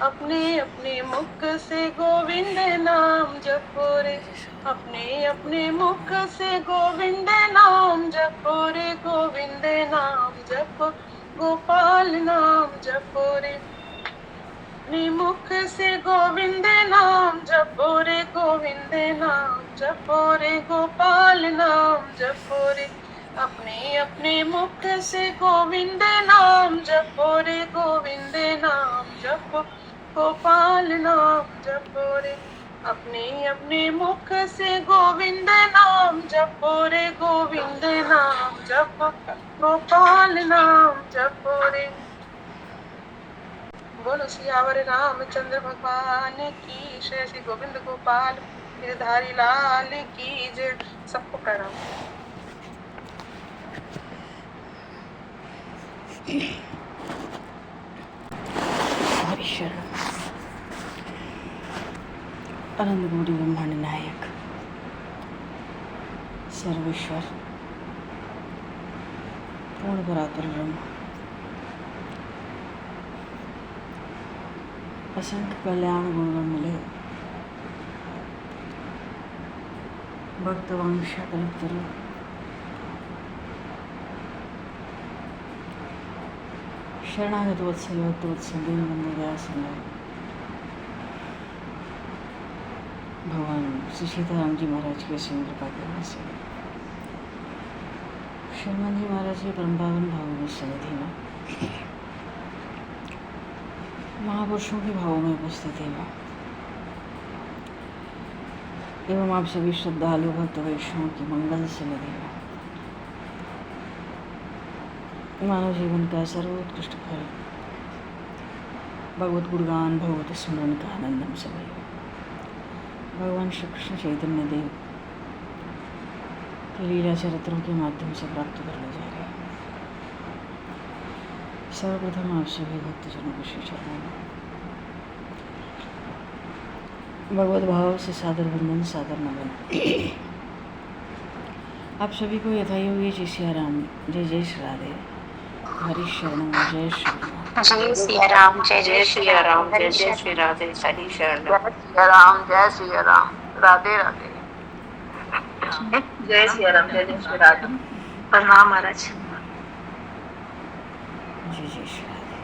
अपने अपने मुख से गोविंद नाम जपो रे, अपने अपने मुख से गोविंद नाम जपो रे, गोविंद नाम जपो, गोपाल नाम जपो रे। अपने मुख से गोविंद नाम जपो रे, गोविंद नाम जपो रे, गोपाल नाम जपो रे। अपने अपने मुख से गोविंद नाम जपो रे, गोविंद नाम जपो, गोपाल नाम जपो रे। अपने अपने मुख से गोविंद नाम जपो रे, गोविंद नाम जपो, गोपाल नाम जपो रे। बोलो सियावर रामचंद्र भगवान की, श्री श्री गोविंद गोपाल गिरधारी लाल की जय। सबको प्रणाम। हरिशरण अनंत कोटि ब्रह्मांड नायक सर्वेश्वर पूर्ण परात्पर ब्रह्म असंख्य कल्याण गुणगण मिले भक्तवंश कलक्तर शरणागत वत्सल भक्तवत्सल दीनबंधु दयासिंह भगवान श्री सीताराम जी महाराज के सिंह कृपा करने से शर्मा जी महाराज के परम पावन भावों में सन्निधि में महापुरुषों के भावों में उपस्थिति में एवं आप सभी श्रद्धालु भक्त वैष्णव की मंगल सन्निधि में मानव जीवन का सर्वोत्कृष्ट फल भगवत गुणगान भगवत स्मरण का आनंद हम सभी भगवान श्री कृष्ण चैतन्य देव के लीला चरित्रों के माध्यम से प्राप्त करने जा रहे हैं। सर्वप्रथम आप सभी भक्तजनों को श्री चरणों में भगवत भाव से सादर वंदन सादर नमन। आप सभी को यथायोगी जय सिया राम जय जय श्री राधे हरि शरण जय श्री राम जय सिया राम जय जय सिया राम जय जय श्री राधे हरि शरण जय सिया राम जय सिया राम राधे राधे जय सिया राम जय जय श्री राधे प्रणाम महाराज जय जय श्री राधे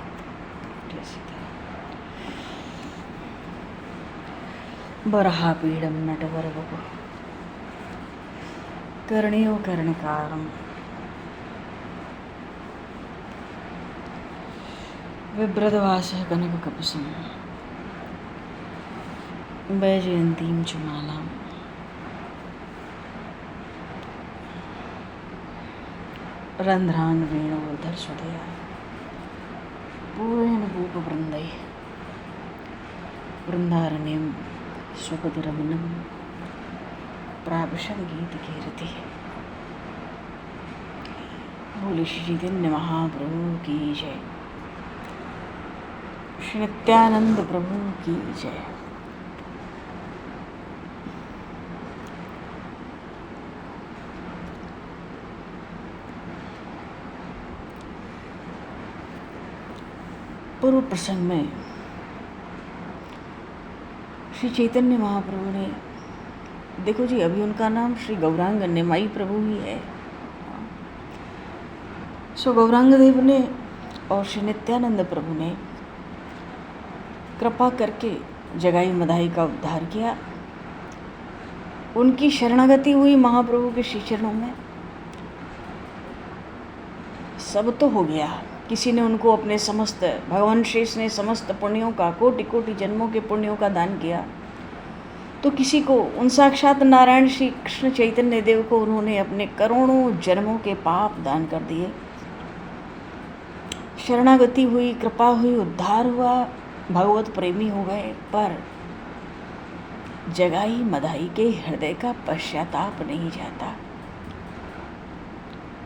जय सीताराम। बरहापीडं नटवरवपु कर्णयो कर्णकारं बिभ्रदवासः कनककपिशं वैजयन्तीं च मालां रन्ध्रान् वेणोर्धरस्वतया पूर्णेन पूपवृन्दैः वृन्दारण्यं स्वपतिरमनं प्रापशद्गीतकीर्तिः। बोले श्री चैतन्य महाप्रभु की जय, श्री नित्यानंद प्रभु की जय। पूर्व प्रसंग में श्री चैतन्य महाप्रभु ने, देखो जी अभी उनका नाम श्री गौरांग निमाई प्रभु ही है। सो गौरांग देव ने और श्री नित्यानंद प्रभु ने कृपा करके जगाई मदाई का उद्धार किया। उनकी शरणागति हुई महाप्रभु के श्री चरणों में। सब तो हो गया, किसी ने उनको अपने समस्त, भगवान शेष ने समस्त पुण्यों का, कोटि कोटि जन्मों के पुण्यों का दान किया, तो किसी को उन साक्षात नारायण श्री कृष्ण चैतन्य देव को उन्होंने अपने करोड़ों जन्मों के पाप दान कर दिए। शरणागति हुई, कृपा हुई, उद्धार हुआ, भगवत प्रेमी हो गए। पर जगाई मदाई के हृदय का पश्चाताप नहीं जाता।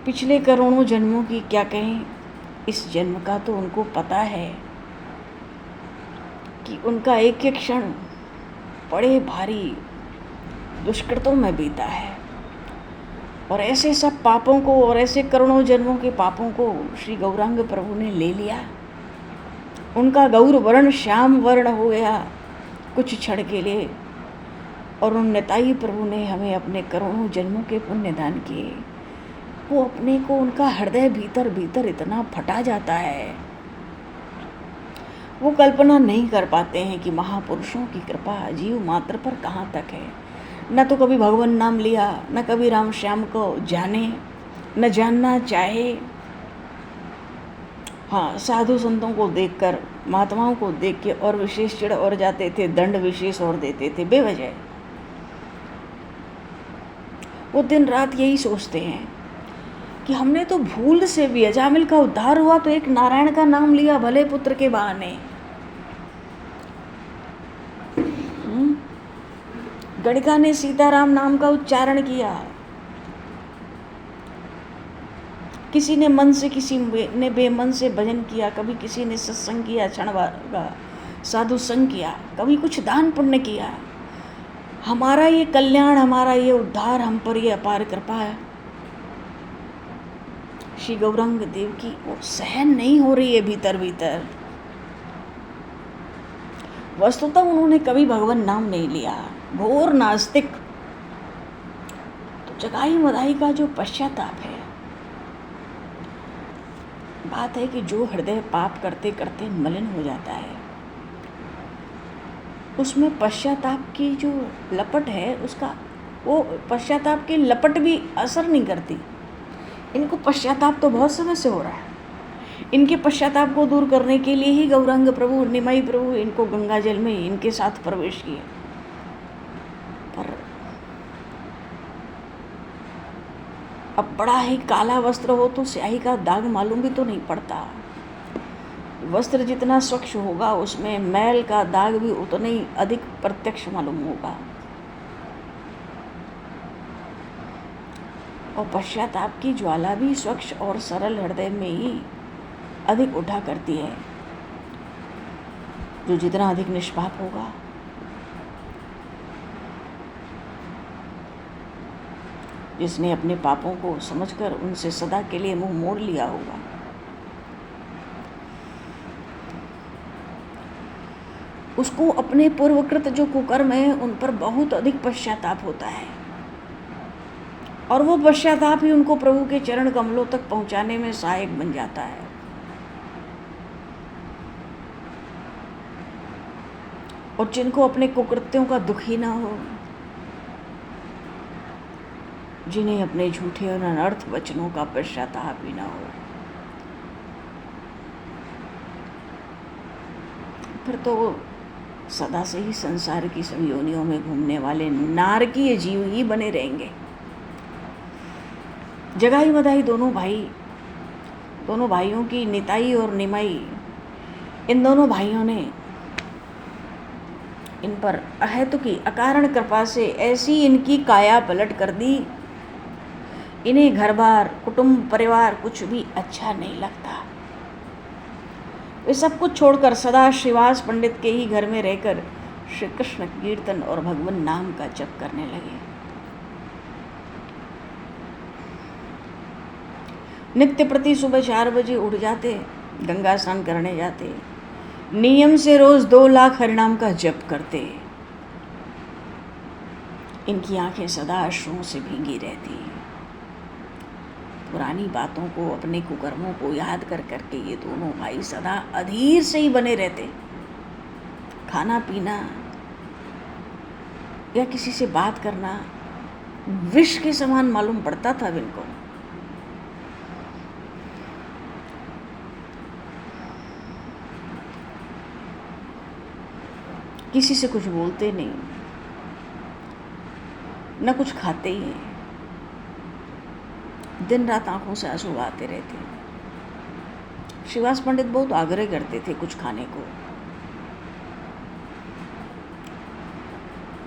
पिछले करोड़ों जन्मों की क्या कहें, इस जन्म का तो उनको पता है कि उनका एक एक क्षण बड़े भारी दुष्कृतों में बीता है। और ऐसे सब पापों को और ऐसे करोड़ों जन्मों के पापों को श्री गौरांग प्रभु ने ले लिया। उनका गौर वर्ण श्याम वर्ण हो गया कुछ क्षण के लिए, और उन निताई प्रभु ने हमें अपने करोड़ों जन्मों के पुण्य दान किए। वो अपने को, उनका हृदय भीतर भीतर इतना फटा जाता है, वो कल्पना नहीं कर पाते हैं कि महापुरुषों की कृपा जीव मात्र पर कहाँ तक है। न तो कभी भगवान नाम लिया, न कभी राम श्याम को जाने, न जानना चाहे। हाँ, साधु संतों को देखकर, महात्माओं को देख के और विशेष चिढ़ और जाते थे, दंड विशेष और देते थे बेवजह। वो दिन रात यही सोचते हैं कि हमने तो भूल से भी, अजामिल का उद्धार हुआ तो एक नारायण का नाम लिया भले पुत्र के बहाने। गणिका ने सीताराम नाम का उच्चारण किया, किसी ने मन से, किसी ने बेमन से भजन किया, कभी किसी ने सत्संग किया, क्षण का साधु संग किया, कभी कुछ दान पुण्य किया। हमारा ये कल्याण, हमारा ये उद्धार, हम पर ये अपार कृपा है श्री गौरांग देव की वो सहन नहीं हो रही है भीतर भीतर। वस्तुतः उन्होंने कभी भगवान नाम नहीं लिया, घोर नास्तिक। तो जगाई मदाई का जो पश्चाताप है, बात है कि जो हृदय पाप करते करते मलिन हो जाता है, उसमें पश्चाताप की जो लपट है, उसका वो पश्चाताप की लपट भी असर नहीं करती। इनको पश्चाताप तो बहुत समय से हो रहा है। इनके पश्चाताप को दूर करने के लिए ही गौरांग प्रभु, निमाई प्रभु इनको गंगा जल में इनके साथ प्रवेश किए। पर अब बड़ा ही काला वस्त्र हो तो स्याही का दाग मालूम भी तो नहीं पड़ता। वस्त्र जितना स्वच्छ होगा उसमें मैल का दाग भी उतना ही अधिक प्रत्यक्ष मालूम होगा। और पश्चाताप की ज्वाला भी स्वच्छ और सरल हृदय में ही अधिक उठा करती है, जो जितना अधिक निष्पाप होगा। जिसने अपने पापों को समझकर उनसे सदा के लिए मुंह मोड़ लिया होगा, उसको अपने पूर्वकृत जो कुकर्म है उन पर बहुत अधिक पश्चाताप होता है, और वो पश्चाताप ही उनको प्रभु के चरण कमलों तक पहुंचाने में सहायक बन जाता है। और जिनको अपने कुकृत्यों का दुख ही ना हो, जिन्हें अपने झूठे और अनर्थ वचनों का पश्चाताप ही ना हो, फिर तो सदा से ही संसार की सब योनियों में घूमने वाले नारकीय जीव ही बने रहेंगे। जगाई मदाई दोनों भाइयों की, निताई और निमाई, इन दोनों भाइयों ने इन पर अहेतुकी अकारण कृपा से ऐसी इनकी काया पलट कर दी, इन्हें घर बार, कुटुंब, परिवार कुछ भी अच्छा नहीं लगता। वे सब कुछ छोड़कर सदा श्रीवास पंडित के ही घर में रहकर श्री कृष्ण कीर्तन और भगवान नाम का जप करने लगे। नित्य प्रति सुबह 4 बजे उठ जाते, गंगा स्नान करने जाते, नियम से रोज 2 लाख हरिनाम का जप करते। इनकी आंखें सदा अश्रुओं से भीगी रहती। पुरानी बातों को, अपने कुकर्मों को याद कर करके ये दोनों भाई सदा अधीर से ही बने रहते। खाना पीना या किसी से बात करना विष के समान मालूम पड़ता था इनको। किसी से कुछ बोलते नहीं, न कुछ खाते ही हैं, दिन रात आंखों से आंसू आते रहते। श्रीवास पंडित बहुत आग्रह करते थे कुछ खाने को।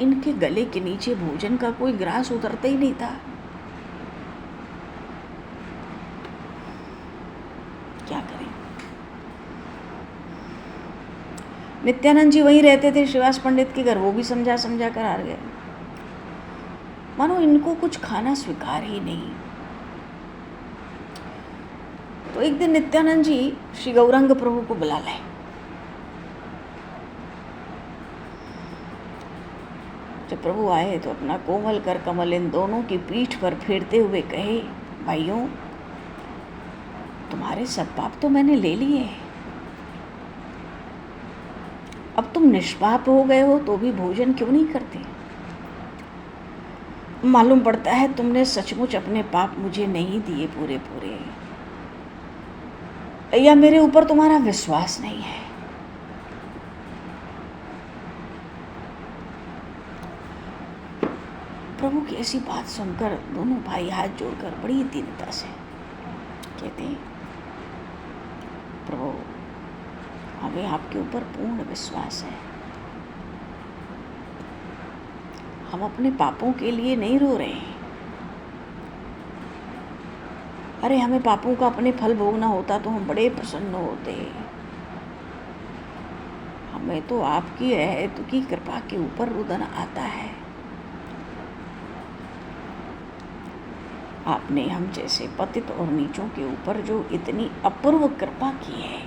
इनके गले के नीचे भोजन का कोई ग्रास उतरता ही नहीं था। क्या करें। नित्यानंद जी वहीं रहते थे श्रीवास पंडित के घर, वो भी समझा समझा कर हार गए। मानो इनको कुछ खाना स्वीकार ही नहीं। तो एक दिन नित्यानंद जी श्री गौरांग प्रभु को बुला लाए जब प्रभु आए तो अपना कोमल कर कमल इन दोनों की पीठ पर फेरते हुए कहे, भाइयों, तुम्हारे सब पाप तो मैंने ले लिए, अब तुम निष्पाप हो गए हो तो भी भोजन क्यों नहीं करते? मालूम पड़ता है तुमने सचमुच अपने पाप मुझे नहीं दिए पूरे पूरे, या मेरे ऊपर तुम्हारा विश्वास नहीं है। प्रभु की ऐसी बात सुनकर दोनों भाई हाथ जोड़कर बड़ी दीनता से कहते हैं, प्रभु, हमें आपके ऊपर पूर्ण विश्वास है, हम अपने पापों के लिए नहीं रो रहे हैं। अरे हमें पापों का अपने फल भोगना होता तो हम बड़े प्रसन्न होते। हमें तो आपकी रहमत की कृपा के ऊपर रुदन आता है। आपने हम जैसे पतित और नीचों के ऊपर जो इतनी अपूर्व कृपा की है,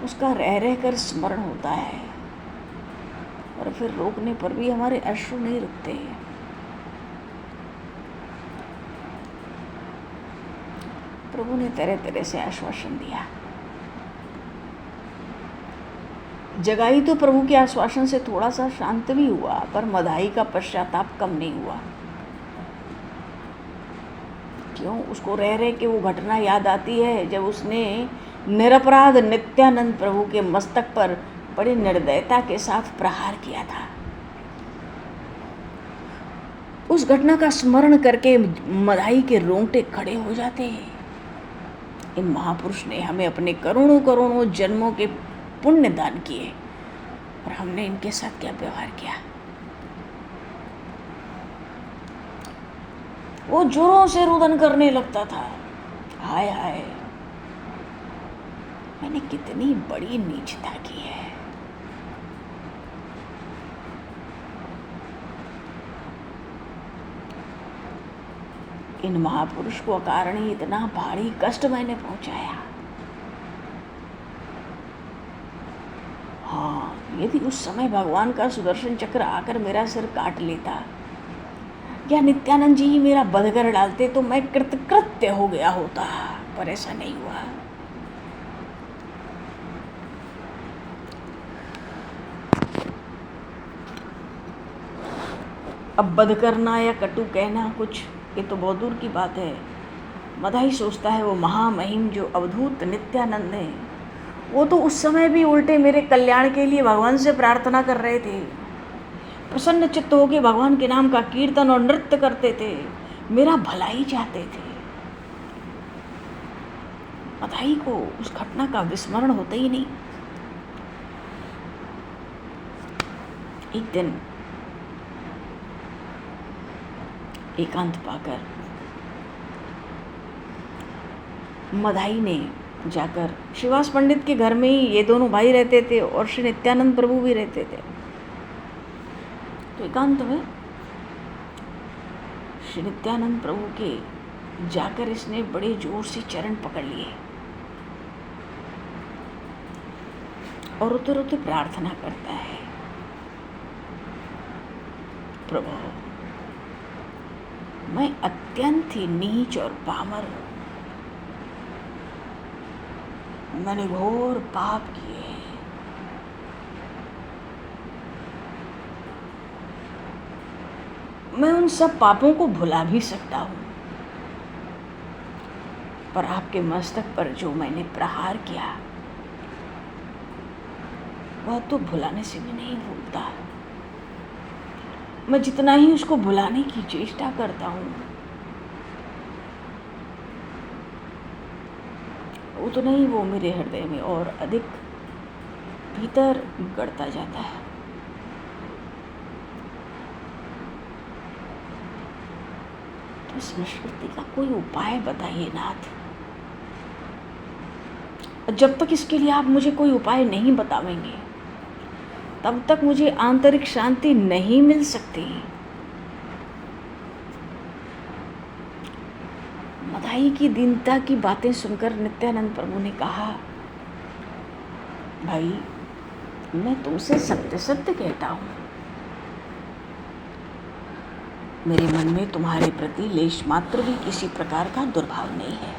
उसका रह रह कर स्मरण होता है और फिर रोकने पर भी हमारे अश्रु नहीं रुकते। प्रभु ने तरह तरह से आश्वासन दिया। जगाई तो प्रभु के आश्वासन से थोड़ा सा शांत भी हुआ, पर मदाई का पश्चाताप कम नहीं हुआ। क्यों? उसको रह रहे कि वो घटना याद आती है जब उसने निरपराध नित्यानंद प्रभु के मस्तक पर बड़ी निर्दयता के साथ प्रहार किया था। उस घटना का स्मरण करके मदाई के रोंगटे खड़े हो जाते हैं। इन महापुरुष ने हमें अपने करोड़ों करोड़ों जन्मों के पुण्य दान किए और हमने इनके साथ क्या व्यवहार किया। वो जोरों से रुदन करने लगता था, हाय हाय, मैंने कितनी बड़ी नीचता की है। इन महापुरुष को अकारण ही इतना भारी कष्ट मैंने पहुंचाया। हाँ, यदि उस समय भगवान का सुदर्शन चक्र आकर मेरा सिर काट लेता या नित्यानंद जी ही मेरा वध कर डालते तो मैं कृतकृत्य हो गया होता, पर ऐसा नहीं हुआ। अब वध करना या कटु कहना कुछ, ये तो बहुत दूर की बात है। मदाई सोचता है वो महामहिम जो अवधूत नित्यानंद है, वो तो उस समय भी उल्टे मेरे कल्याण के लिए भगवान से प्रार्थना कर रहे थे, प्रसन्न चित्त होकर भगवान के नाम का कीर्तन और नृत्य करते थे, मेरा भला ही चाहते थे। मदाई को उस घटना का विस्मरण होता ही नहीं। एक दिन एकांत पाकर मदाई ने जाकर शिवास पंडित के घर में ही ये दोनों भाई रहते थे और श्री नित्यानंद प्रभु भी रहते थे। तो एकांत में श्री नित्यानंद प्रभु के जाकर इसने बड़े जोर से चरण पकड़ लिए और रोते रोते प्रार्थना करता है, प्रभु, मैं अत्यंत ही नीच और पामर हूं, मैंने घोर पाप किए। मैं उन सब पापों को भुला भी सकता हूं, पर आपके मस्तक पर जो मैंने प्रहार किया वह तो भुलाने से भी नहीं भूलता। मैं जितना ही उसको भुलाने की चेष्टा करता हूँ उतना ही वो मेरे हृदय में और अधिक भीतर गड़ता जाता है। तो इस निष्कृति का कोई उपाय बताइए नाथ। जब तक इसके लिए आप मुझे कोई उपाय नहीं बतावेंगे तब तक मुझे आंतरिक शांति नहीं मिल सकती। मदाई की दीनता की बातें सुनकर नित्यानंद प्रभु ने कहा, भाई, मैं तुमसे सत्य सत्य कहता हूँ, मेरे मन में तुम्हारे प्रति लेश मात्र भी किसी प्रकार का दुर्भाव नहीं है।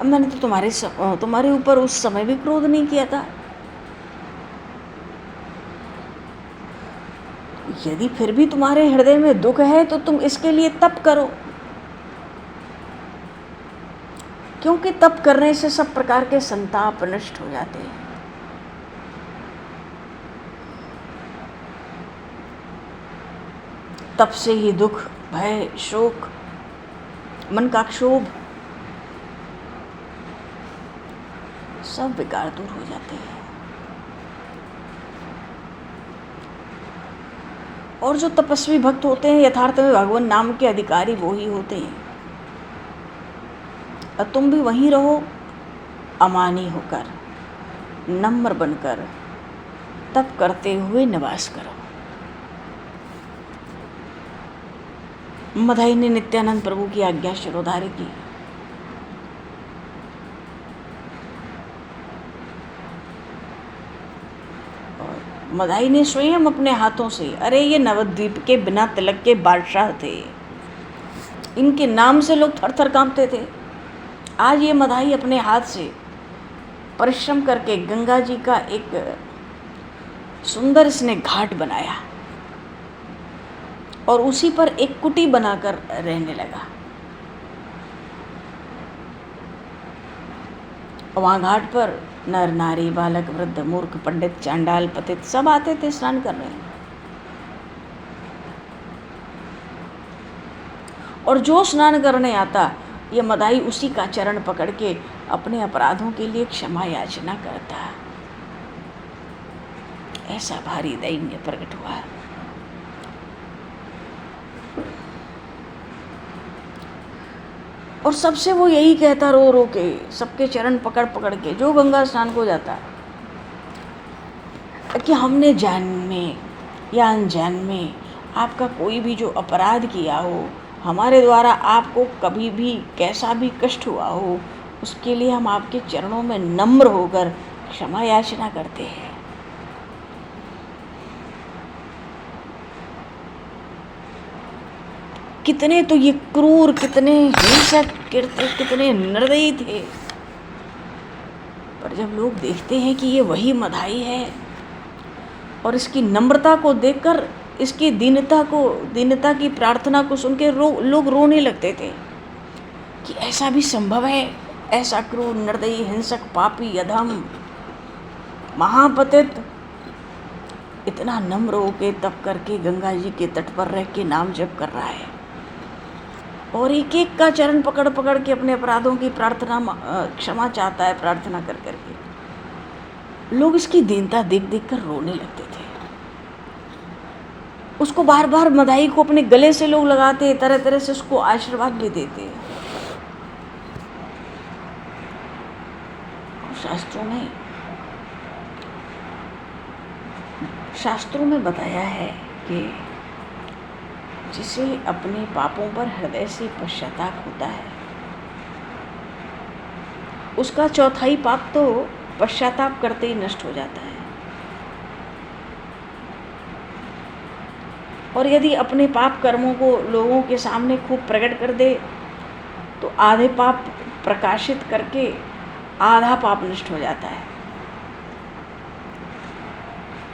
अब मैंने तो तुम्हारे ऊपर उस समय भी क्रोध नहीं किया था। यदि फिर भी तुम्हारे हृदय में दुख है तो तुम इसके लिए तप करो, क्योंकि तप करने से सब प्रकार के संताप नष्ट हो जाते हैं। तप से ही दुख, भय, शोक, मन का क्षोभ सब विकार दूर हो जाते हैं। और जो तपस्वी भक्त होते हैं यथार्थ में भगवान नाम के अधिकारी वो ही होते हैं। और तुम भी वहीं रहो, अमानी होकर, नम्र बनकर, तप करते हुए निवास करो। मदाई ने नित्यानंद प्रभु की आज्ञा शिरोधार्य की। और मदाई ने स्वयं अपने हाथों से, अरे ये नवद्वीप के बिना तिलक के बादशाह थे, इनके नाम से लोग थर थर कांपते थे। आज ये मदाई अपने हाथ से परिश्रम करके गंगा जी का एक सुंदर इसने घाट बनाया और उसी पर एक कुटी बनाकर रहने लगा। वहाँ घाट पर नर नारी, बालक, वृद्ध, मूर्ख, पंडित, चांडाल, पतित सब आते थे स्नान करने। और जो स्नान करने आता ये मदाई उसी का चरण पकड़ के अपने अपराधों के लिए क्षमा याचना करता। ऐसा भारी दैन्य प्रकट हुआ। और सबसे वो यही कहता रो रो के, सबके चरण पकड़ पकड़ के, जो गंगा स्नान को जाता, कि हमने जान में या अनजान में आपका कोई भी जो अपराध किया हो, हमारे द्वारा आपको कभी भी कैसा भी कष्ट हुआ हो, उसके लिए हम आपके चरणों में नम्र होकर क्षमा याचना करते हैं। कितने तो ये क्रूर, कितने हिंसक, कितने निर्दयी थे, पर जब लोग देखते हैं कि ये वही मदाई है और इसकी नम्रता को देखकर, इसकी दीनता की प्रार्थना को सुन के लोग रोने लगते थे कि ऐसा भी संभव है, ऐसा क्रूर, निर्दयी, हिंसक, पापी, अधम, महापतित इतना नम्र होके तप करके गंगा जी के तट पर रह के नाम जप कर रहा है और एक एक का चरण पकड़ पकड़ के अपने अपराधों की क्षमा चाहता है, प्रार्थना कर करके। लोग इसकी दीनता देख देख कर रोने लगते थे। उसको बार बार मदाई को अपने गले से लोग लगाते, तरह तरह से उसको आशीर्वाद भी देते। शास्त्रों में बताया है कि जिसे अपने पापों पर हृदय से पश्चाताप होता है, उसका चौथाई पाप तो पश्चाताप करते ही नष्ट हो जाता है। और यदि अपने पाप कर्मों को लोगों के सामने खूब प्रकट कर दे तो आधे पाप प्रकाशित करके आधा पाप नष्ट हो जाता है।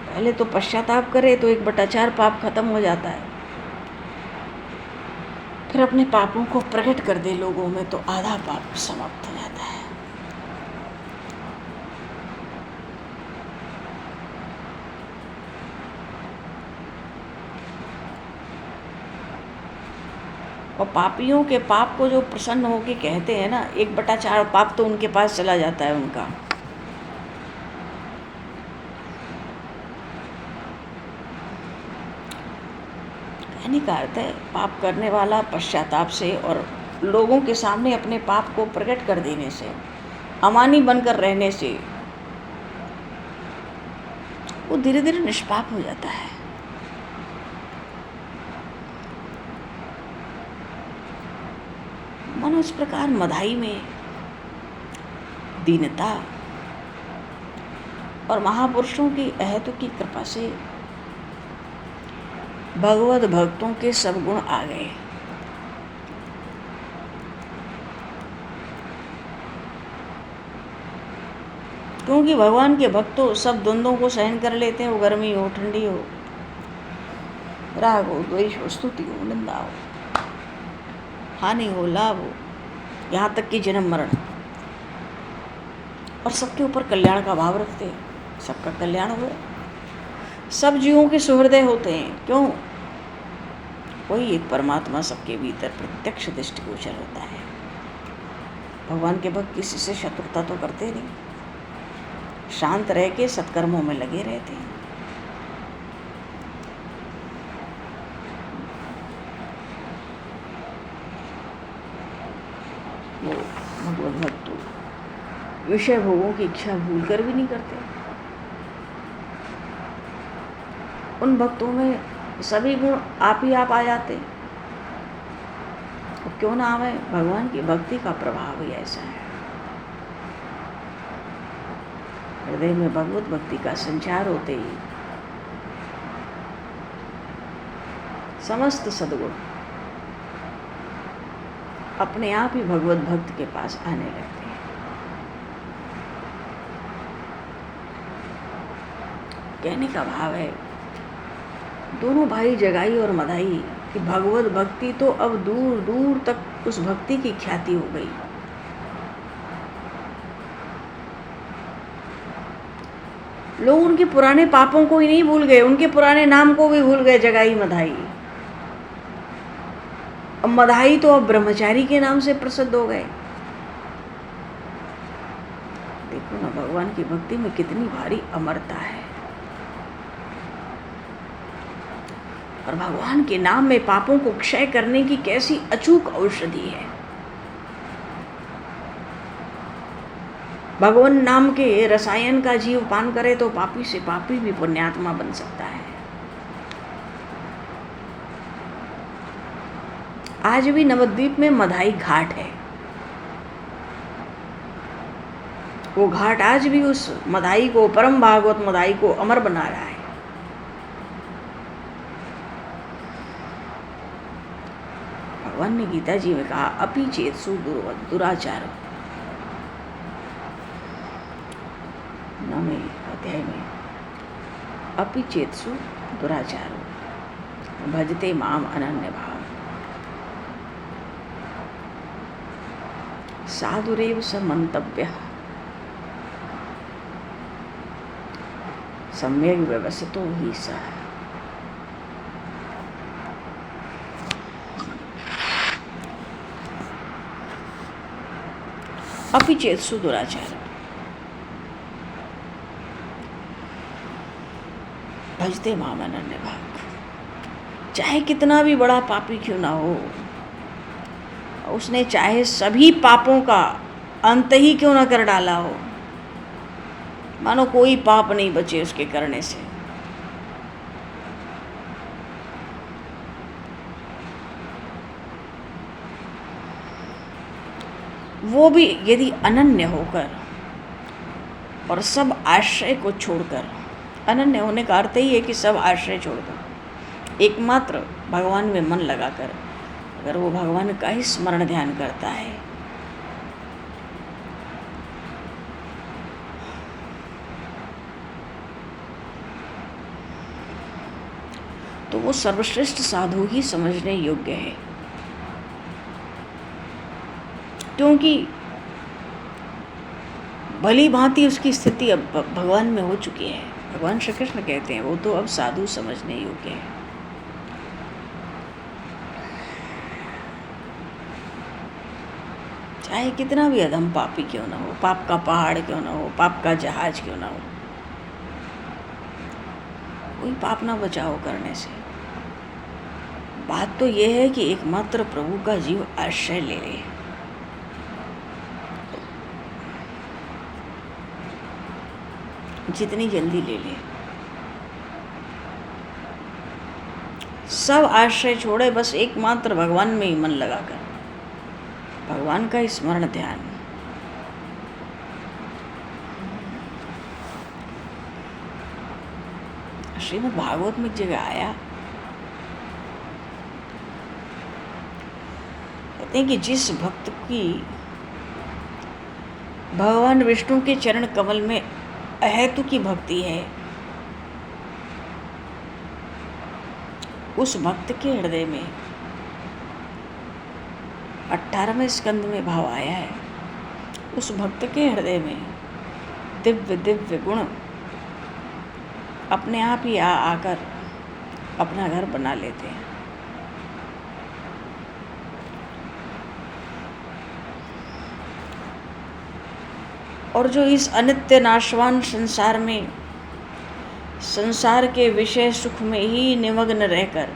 पहले तो पश्चाताप करे तो 1/4 पाप खत्म हो जाता है, फिर अपने पापों को प्रकट कर दे लोगों में तो आधा पाप समाप्त हो जाता है। और पापियों के पाप को जो प्रसन्न होके कहते हैं ना, 1/4 पाप तो उनके पास चला जाता है उनका। कहने का अर्थ है, पाप करने वाला पश्चाताप से और लोगों के सामने अपने पाप को प्रकट कर देने से, अमानी बनकर रहने से वो धीरे धीरे निष्पाप हो जाता है। मानो इस प्रकार मदाई में दीनता, और महापुरुषों की अहेतु की कृपा से भगवत भक्तों के सब गुण आ गए। क्योंकि भगवान के भक्त तो सब द्वंद्वों को सहन कर लेते हैं, वो गर्मी हो, ठंडी हो, राग हो, द्वेष हो, स्तुति हो, निंदा हो, हानि हो, लाभ हो, यहाँ तक कि जन्म मरण, और सबके ऊपर कल्याण का भाव रखते हैं, सबका कल्याण हो। सब जीवों के सुहृदय होते हैं। क्यों? कोई एक परमात्मा सबके भीतर प्रत्यक्ष दृष्टिगोचर होता है। भगवान के भक्त किसी से शत्रुता तो करते नहीं, शांत रह के सत्कर्मों में लगे रहते हैं। वो भगवत भक्त विषय भोगों की इच्छा भूल कर भी नहीं करते। उन भक्तों में सभी गुण आप ही आप आ जाते। और क्यों ना आवे, भगवान की भक्ति का प्रभाव ही ऐसा है। हृदय में भगवत भक्ति का संचार होते ही समस्त सद्गुण अपने आप ही भगवत भक्त के पास आने लगते हैं। कहने का भाव है, दोनों भाई जगाई और मदाई कि भगवत भक्ति तो अब दूर दूर तक उस भक्ति की ख्याति हो गई। लोग उनके पुराने पापों को ही नहीं भूल गए, उनके पुराने नाम को भी भूल गए, जगाई मधाई। अब मधाई तो अब ब्रह्मचारी के नाम से प्रसिद्ध हो गए। देखो ना, भगवान की भक्ति में कितनी भारी अमरता है। और भगवान के नाम में पापों को क्षय करने की कैसी अचूक औषधि है। भगवान नाम के रसायन का जीव पान करे तो पापी से पापी भी पुण्यात्मा बन सकता है। आज भी नवद्वीप में मधाई घाट है। वो घाट आज भी उस मधाई को, परम भागवत मधाई को अमर बना रहा है। भगवान ने गीता जी में कहा, अपि चेत्सु दुराचार, 9वें अध्याय में, अपि चेत्सु दुराचारो भजते माम अनन्य भाव साधुरेव स मंतव्यः सम्यक व्यवसितो ही सः। अपि चेत्सु दुराचार भजते माम अनन्य भाव। चाहे कितना भी बड़ा पापी क्यों ना हो, उसने चाहे सभी पापों का अंत ही क्यों ना कर डाला हो, मानो कोई पाप नहीं बचे उसके करने से, वो भी यदि अनन्य होकर और सब आश्रय को छोड़कर, अनन्य होने का अर्थ ही है कि सब आश्रय छोड़कर एकमात्र भगवान में मन लगाकर अगर वो भगवान का ही स्मरण ध्यान करता है, तो वो सर्वश्रेष्ठ साधु ही समझने योग्य है। क्योंकि भली भांति उसकी स्थिति अब भगवान में हो चुकी है। भगवान श्री कृष्ण कहते हैं वो तो अब साधु समझने योग्य है। चाहे कितना भी अधम पापी क्यों ना हो, पाप का पहाड़ क्यों ना हो, पाप का जहाज क्यों ना हो, कोई पाप ना बचाओ करने से। बात तो यह है कि एकमात्र प्रभु का जीव आश्रय ले ले। जितनी जल्दी ले ले, सब आश्रय छोड़े, बस एकमात्र भगवान में ही मन लगाकर भगवान का स्मरण ध्यान। श्रीमद् भागवत में एक जगह आया, कहते हैं कि जिस भक्त की भगवान विष्णु के चरण कमल में अहेतु की भक्ति है, उस भक्त के हृदय में 18वें स्कंद में भाव आया है, उस भक्त के हृदय में दिव्य दिव्य गुण अपने आप ही आकर अपना घर बना लेते हैं। और जो इस अनित्य नाशवान संसार में संसार के विषय सुख में ही निमग्न रहकर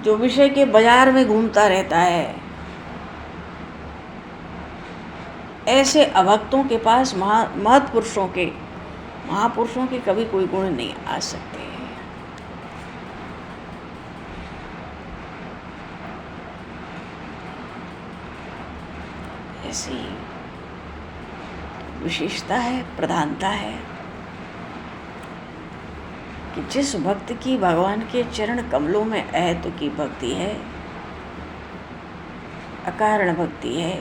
जो विषय के बाजार में घूमता रहता है, ऐसे अभक्तों के पास महापुरुषों के कभी कोई गुण नहीं आ सकते। ऐसी विशेषता है, प्रधानता है कि जिस भक्त की भगवान के चरण कमलों में अहेतु की भक्ति है, अकारण भक्ति है,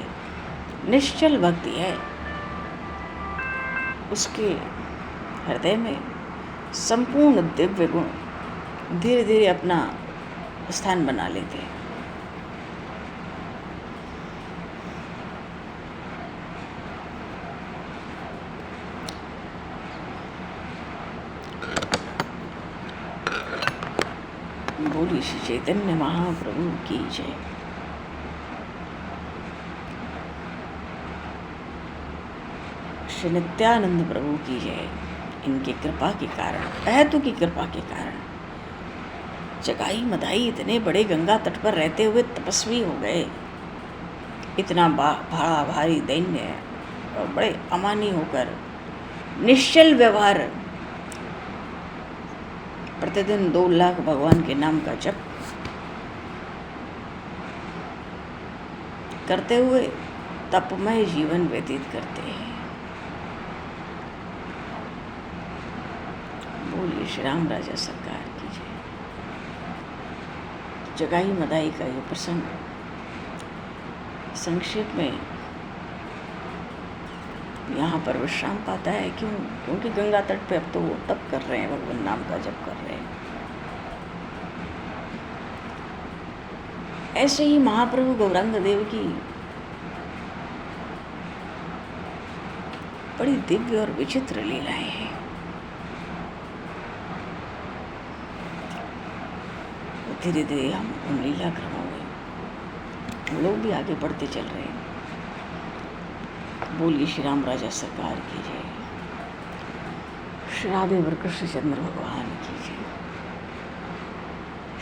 निश्चल भक्ति है, उसके हृदय में संपूर्ण दिव्य गुण धीरे धीरे अपना स्थान बना लेते हैं। बोली श्री चैतन्य महाप्रभु की जय। श्री नित्यानंद प्रभु की जय। इनकी कृपा के कारण, अहेतु की कृपा के कारण जगाई मदाई इतने बड़े गंगा तट पर रहते हुए तपस्वी हो गए, इतना भाड़ा भारी दैन्य और बड़े अमानी होकर निश्चल व्यवहार, प्रतिदिन 2 लाख भगवान के नाम का जप करते हुए तपमय जीवन व्यतीत करते हैं। बोलिए श्री राम राजा सरकार की जय। जगाई मदाई का ये प्रसंग संक्षेप में यहाँ पर विश्राम पाता है। क्यों? क्योंकि गंगा तट पे अब तो वो तप कर रहे हैं, भगवान नाम का जप कर रहे हैं। ऐसे ही महाप्रभु गौरांग देव की बड़ी दिव्य और विचित्र लीलाएं हैं। धीरे धीरे हम उन लीला क्रमों में हम लोग भी आगे बढ़ते चल रहे हैं। बोलिए श्री राम राजा सरकार की जय। श्री राधेवर कृष्ण चंद्र भगवान की जय।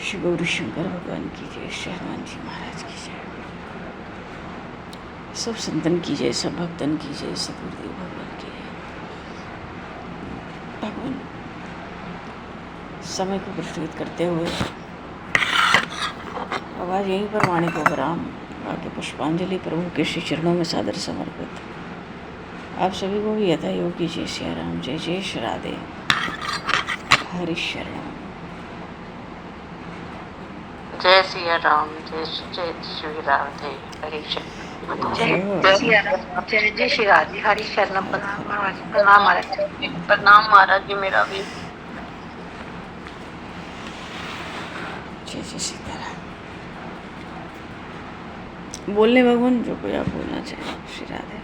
श्री गौरी शंकर भगवान की जय। श्री हनुमान जी महाराज की जय। सब संतन की जय, सब भक्तन की जय, सब गुरुदेव भगवान की जय। भगवान समय को प्रस्तुत करते हुए अब आज यहीं पर वाणी को विराम, आगे पुष्पांजलि प्रभु के श्री चरणों में सादर समर्पित। आप सभी को भी यथा योगी जय सिया राम, जय जय श्री राधे, हरि शरण। जय सिया राम, जय श्री राधे, हरि शरण। जय सिया राम, जय जय श्री राधे, हरि शरण। प्रणाम महाराज, प्रणाम महाराज जी। मेरा भी जय जय सीताराम। बोलने भगवान जो कोई आप बोलना चाहें। श्री राधे।